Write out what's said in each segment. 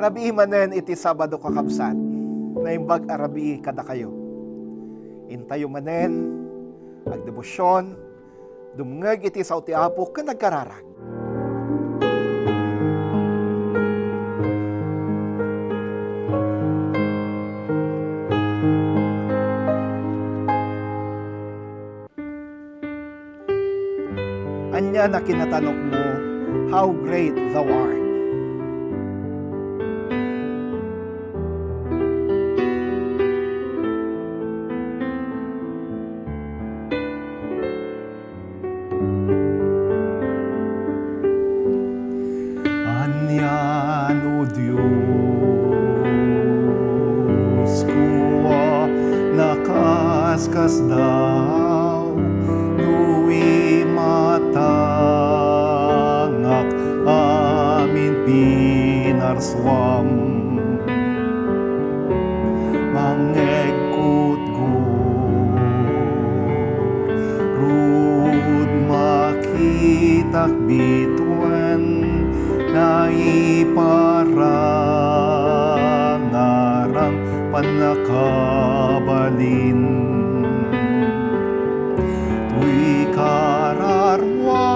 Rabi manen iti Sabado kakabsat, na imbag arabi kada kayo. Intayo manen, agdebosyon, dumngeg iti sao ti Apo ka nagkararag. Anya na kinatanok mo, how great thou art. Anyan, O Diyos, kuwa nakaskas daw, nuwi matangak amin pinarswam. Mangegkutgur, rud makitak bituan, naiparangarang panakabalin. Tuy kararwa,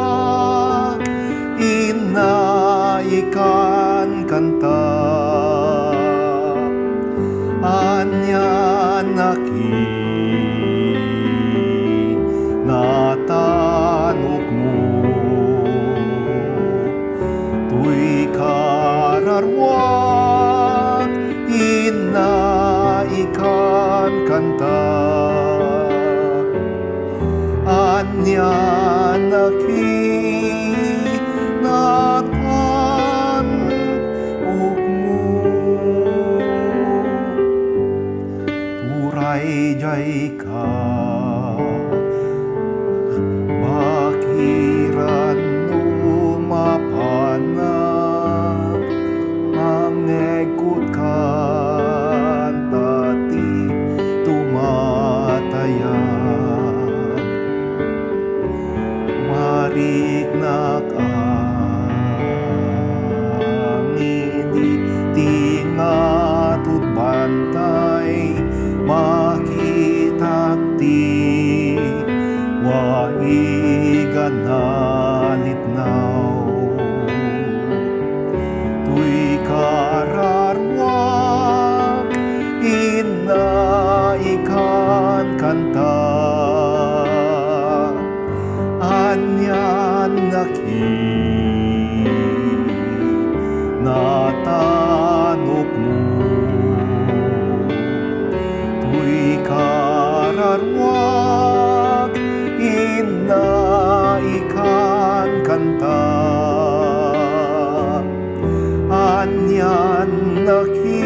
inaikan kanta, anya naki natanok mo. Tuy kararwa, inaikan kanta, anya naki natan mo. Turay jay ka, bakiran no mapana, mangegkut kan tati tumatayan. Marignak angin tingatut bantay, makitakti waigananit now. Tuy kararwa, inaikan kanta, anyan naki natanok mo. Tuy kararwa, inaikan kanta, anyan naki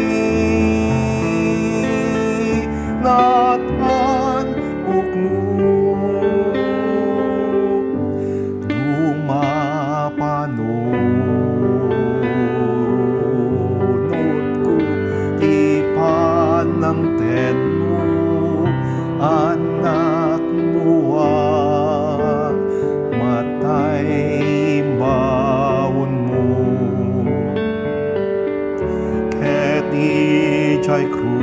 natan ukmo. Dumapanunod ko ti panangten mo, anak mo matay bawon mo. Ket ijay krus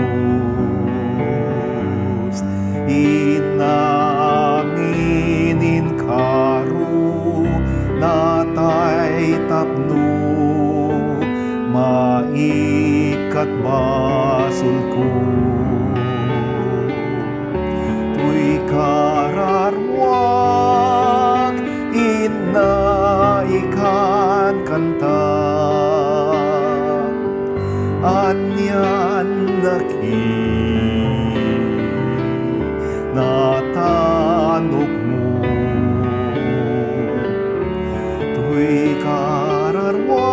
inaminin karu, natay tapno maikat basul ko. Tuy kararwa, inaikan kanta, anyan naki natanok mo. Tuy kararwa,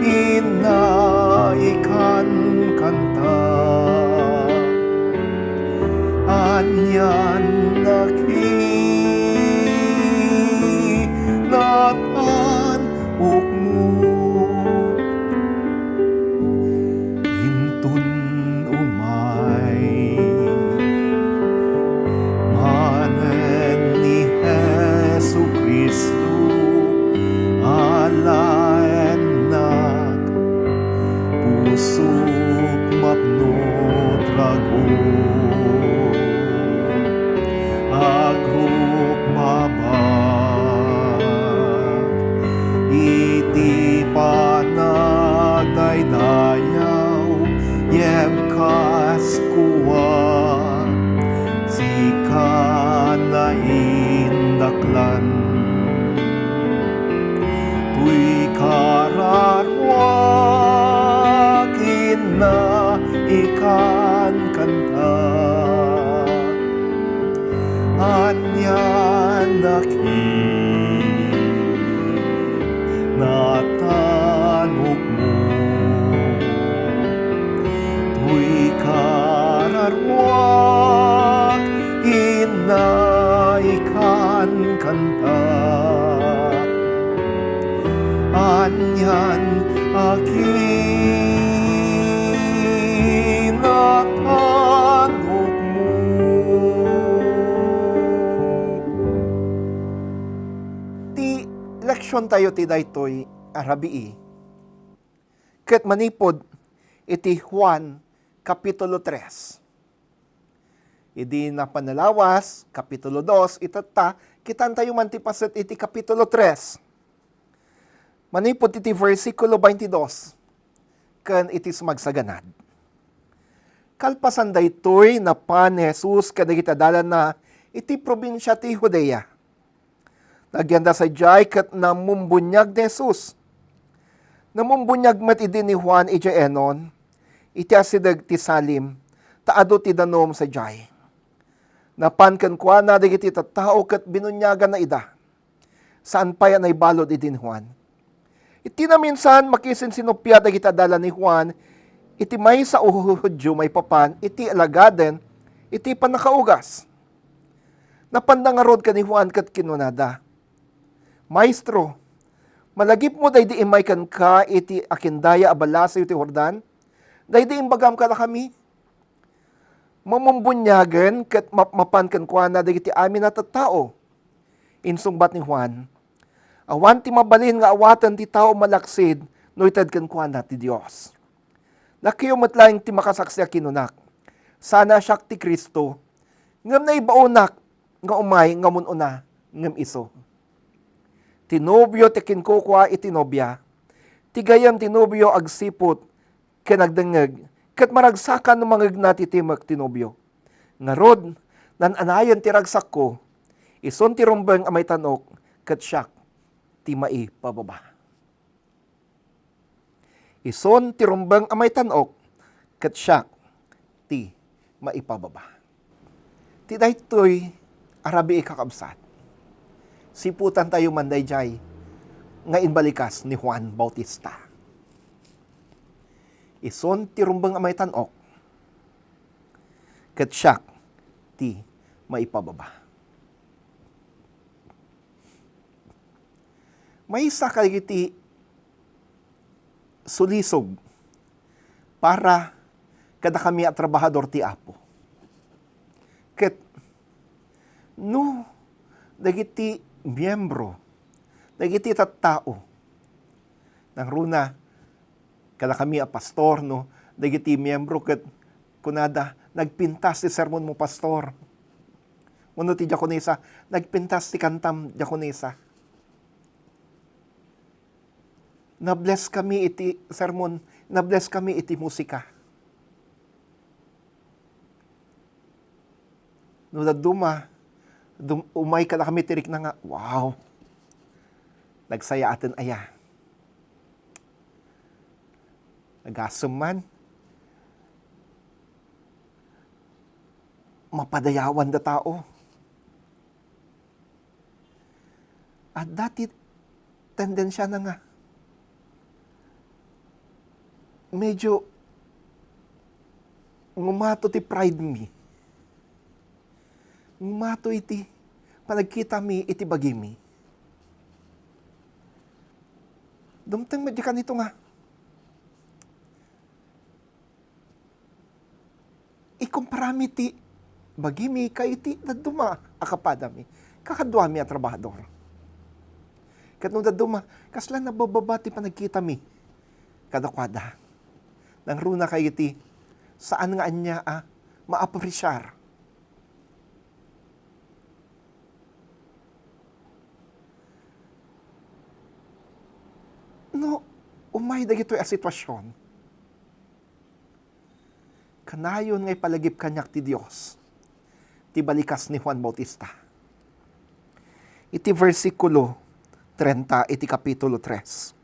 inaikan kanta, anyan naki natan ukmo. Intun kanyan akinatanok mo. Ti leksyon tayo ti daytoy arabii. Ket manipod iti Juan Kapitulo 3. Idi na panalawas, Kapitulo 2, itata, kitan tayo man ti paset iti Kapitulo 3. Manipod iti versikulo 22, ken iti sumagsaganad. Kalpasan daytoy na pan ni Jesus kadagiti dalan na iti probinsya ti Judea. Nagyanda sa jay ket namumbunyag ni Jesus. Namumbunyag met idi ni Juan iti enon, iti asideg ti Salim, taado ti danom sa jay. Napan ken kuana dagiti tattao ket binunyagan na ida. Saan pa yan ay balod idin Juan? Iti na minsan makisin sinupya dagiti dalan ni Juan, iti may sa Hudyo may papan, iti alagaden, iti panakaugas. Napandangarod ka ni Juan ket kinunada, Maestro, malagip mo daydi imay kan ka iti akindaya abalasa iti Jordan, daydi imbagam ka na kami. Mamumbunyagan ket mapan ken kuana dagiti amin na tattao. Insungbat ni Juan, awan ti mabalin nga awatan ti tao malaksid no ited ken kuana ti Dios. Nakiyumet laeng ti makasaksi a kinunak. Sana siak ti Kristo. Ngem na ibaunak nga umay nga mununa ngem iso. Tinobyo ti kinkukwa iti nobya. Tigayam tinobyo agsipot ken agdengeg ket maragsakan no mangegna ti timek tinobyo. Ngarod, nananayan ti ragsak ko, ison ti rumbeng amay tanok, ket siak ti mai pababa. Ison ti rumbeng amay tanok, ket siak ti mai pababa. Ti daytoy arabii kakabsat. Siputan tayo manday jay, nga inbalikas ni Juan Bautista. Ison ti rumbeng amay tanok, ket siak ti maipababa. May isa kagiti sulisog para kada kami at trabahador ti Apo. Ket no dagiti miyembro, dagiti tattao nang runa kada kami a pastor, no, dagiti miyembro ket kunada nagpintas ti sermon mo pastor. Uno ti diakonisa, nagpintas ti kantam diakonisa. Na-bless kami iti sermon, na-bless kami iti musika. No daduma, umay kada kami tirik na nga, wow, nagsaya atin aya. Nagasum man, mapadayawan da tao. At dati, tendensya na nga, medyo ngumato ti pride mi. Ngumato iti, panagkita mi iti bagi mi. Dumteng medyo ka nito nga, ikumpara ti bagi mi kay iti daduma akapada mi. Kakadwa mi a trabahador. Kat nung daduma, kasla nabababa ti panagkita mi. Kadakwada. Nang runa kay iti, saan nga anya maapresyar. No, umay dagitoy a sitwasyon. Kanayon ngay palagip kanyak ti Dios. Ti balikas ni Juan Bautista. Iti versikulo 30, iti kapitulo 3.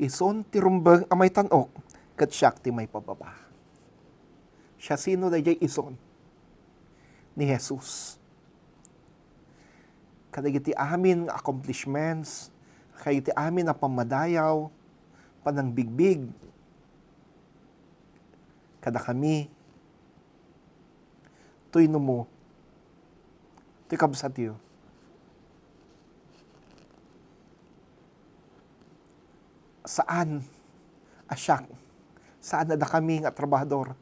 Ison ti rumbeng amay tanok, ket siak ti may pababa. Siya sino dayjay ison? Ni Jesus. Kadagiti amin accomplishments, kadagiti amin na pamadayaw, panang bigbig, kada kami, tuyno mo, ti kabsat yu. saan asyak, saan na kami nga trabahador,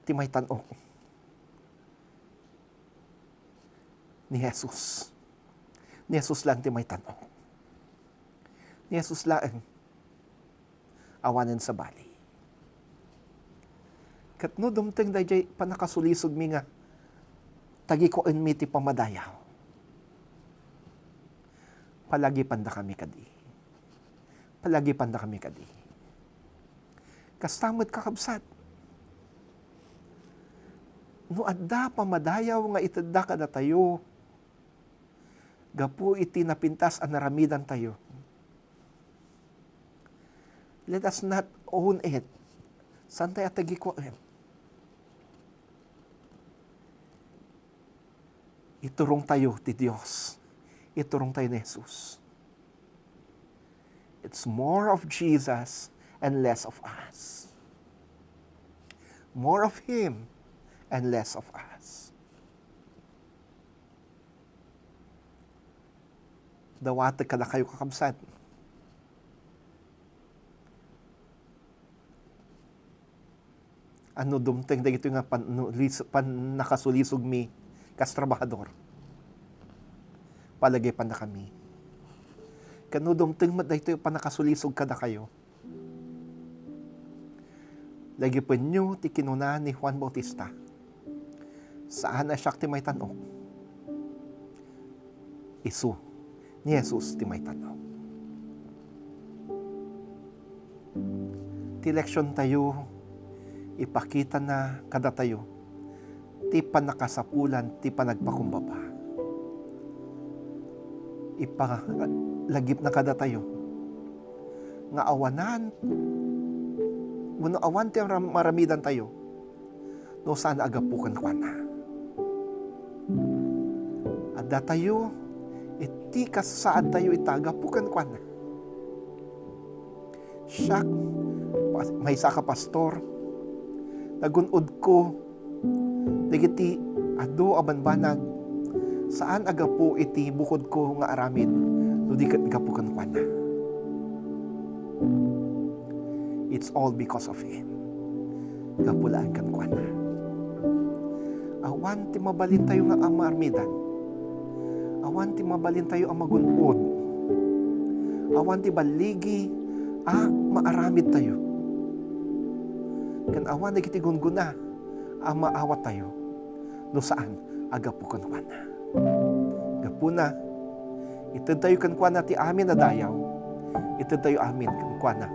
ti may tanok ni Jesus. Ni Jesus lang ti may tanok. Ni Jesus lang awanan sa bali. Kat no dumteng dayjay panakasulisog mi nga tagi ko en mi ti pamadayaw. Palagi panda kami kadi. Palagi panda kami kadi. Kastamad kakabsat. No adda pamadayaw nga itadda kada tayo. Gapu iti napintas ang naramidan tayo. Let us not own it. Saan tayo tagi ko en? Iturong tayo ti Diyos. Iturong tayo ni Jesus. It's more of Jesus and less of us. More of Him and less of us. Dawatag ka na kayo kakabsat. Ano dumteng da ito nga nakasulisog mi kas trabahador. Palagay pa na kami. Kano dumteng da ito yung panakasulisog ka na kayo. Lagi pa nyo ti kinuna ni Juan Bautista. Saan na siya ti may tanong? Isu, ni Jesus ti may tanong. Ti leksyon tayo, ipakita na kada tayo, ti panakasapulan, ti panagpakumbaba. Ipalagip na kada tayo, nga awanan, muna awan ti maramidan tayo, no saan agapukan kwa na. Adda tayo, iti kasaan tayo itagapukan kwa na. Siyak, may isa ka pastor, nagunod ko, digiti ado abanbanag, saan agapo iti bukod ko nga aramid, no di gapukan kwa na. It's all because of Him. Gapulaan kan kwa na. Awan ti mabalin tayo nga ang maarmidan. Awan ti mabalin tayo ang magunod. Awan ti baligi maaramid tayo. Kan awan na kiti gunguna ang maawat tayo. No saan? Agapukan kwa na. Gapuna. Itad tayo kan kwa na ti amin na dayaw. Itad tayo amin kan kwa na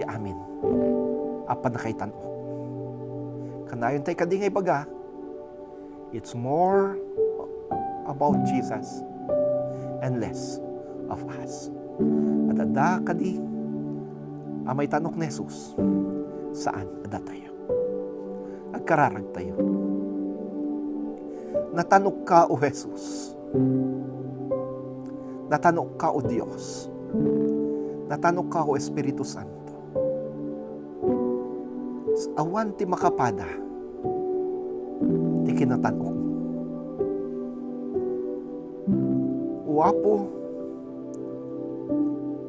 ti amin. Apan na kay tanong. Kanayon tayo kadingay baga. It's more about Jesus and less of us. At ada kadi amay tanok ni Jesus. Saan ada tayo? Agkararag tayo. Natanok ka o Jesus. Natanok ka o Diyos. Natanok ka o Espiritu Santo. Awan ti makapada ti kinatanok. Uwapo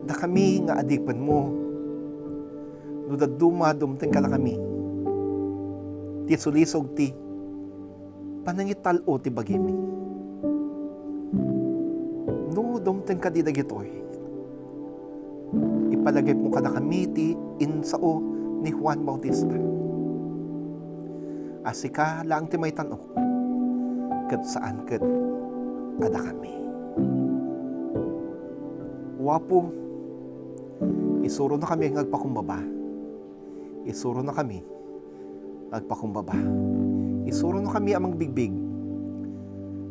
da kami nga adipan mo no daduma dumteng ka na kami ti sulisog ti panangitalo ti bagimi no dumteng ka di dagitoy ipalagay mo ka na kami ti insao ni Juan Bautista. Asika lang ti may tanok kat saan kat ada kami. Wapo, isuro na kami ang agpakumbaba. Isuro na kami agpakumbaba. Isuro na kami amang bigbig.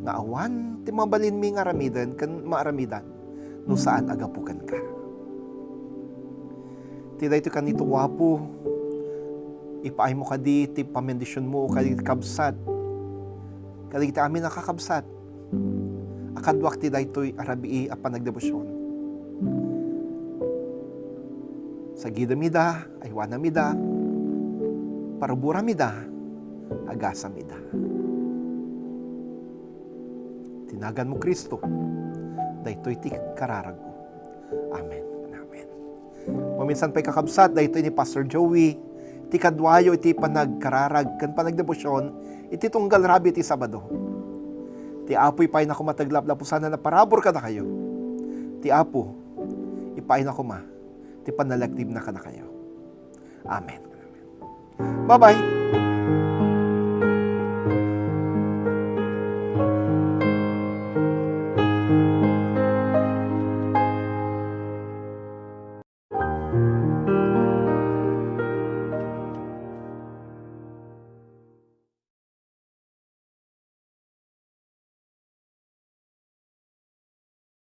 Nga awan ti mabalin mi nga aramidan kan maaramidan no saan agapukan ka. Tida ito kanito wapo, ipaay mo kadi, ti pamendisyon mo, kadi kabsat. Kadi kita amin nakakabsat. Akadwak ti da ito'y arabii apan nagdebosyon. Sa gidamida, aywanamida, paraburamida, agasamida. Tinagan mo Kristo, da ito'y ti kararag ko. Amen. Amen. Maminsan pa'y kakabsat, dahito ni Pastor Joey, iti kadwayo iti panagkararag, kan panagdebosyon, iti tunggal rabi iti Sabado. Ti Apo ipay na kumataglaplap sana na parabor ka na kayo. Ti Apo, ipay na kuma, ti panalagtib na ka na kayo. Amen. Bye-bye.